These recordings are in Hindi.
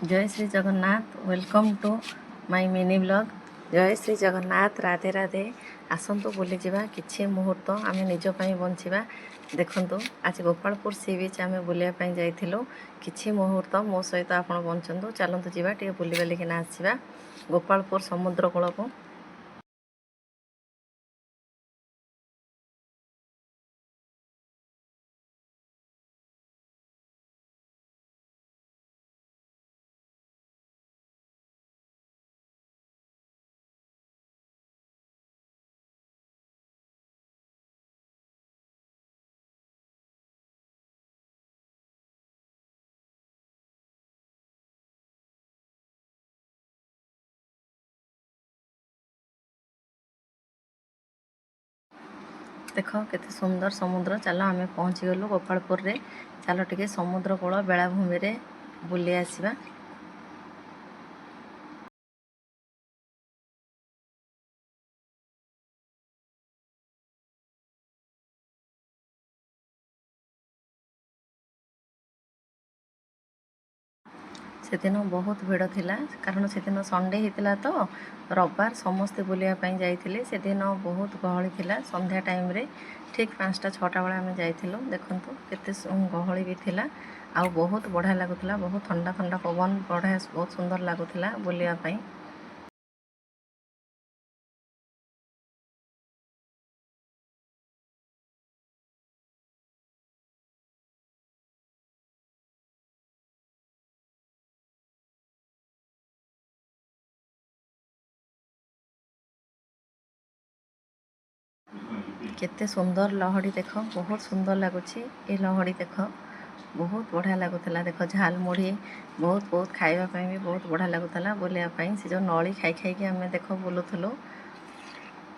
जय Shri Jagannath. Welcome to my mini blog. जय श्री जगन्नाथ। राधे राधे। आसतु बुली जावा किछि मुहूर्त आमे निज पई बंचिबा। देखंतु आज गोपालपुर सी बीच आमे बुलिया पई जाइथिलु। किछि मुहूर्त मो सहित आपण बंचंतु। चलंतु जीवा टे बुली बाली के ना आसीबा गोपालपुर समुद्र कूल को। देख केते सुंदर समुद्र। चलो आमे पहुँची गलु गोपालपुर रे। चलो टिके समुद्र कूल बेलाभूमि रे बुली आसीबा। से दिन बहुत भिड़ थिला कारण से दिन संडे होता तो रविवार समस्ते बुलिया पई जाइथिले। से दिन बहुत गहली थिला संध्या टाइम रे ठीक 5टा 6टा बेला आमे जाइथिलु। देखंतु केते गहली भी थिला आ बहुत बढ़िया लागुथिला। बहुत ठंडा ठंडा पवन बढ़िया बहुत सुंदर लागुथिला बुलिया पई। केते सुंदर लहड़ी देख बहुत सुंदर लगुच। ये लहड़ी देख बहुत बढ़िया लगुला। देख झाल मुढ़ी बहुत बहुत खावाई भी बहुत बढ़िया लगुला बुलायापी। से जो नली खाई खाई आम देख बुलूलु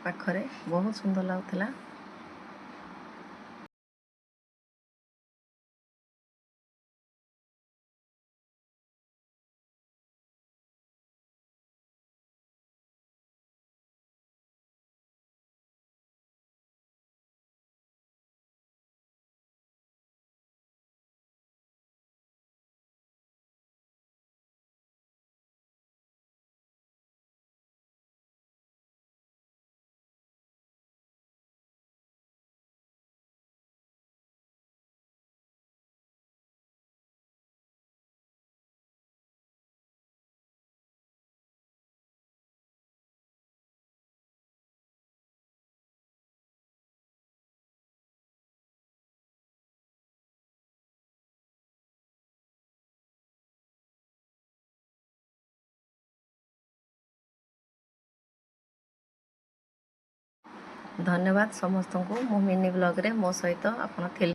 पाखरे बहुत सुंदर लगुला। धन्यवाद समस्त को मो मिनी ब्लॉग रे मो सहित आपन थिले।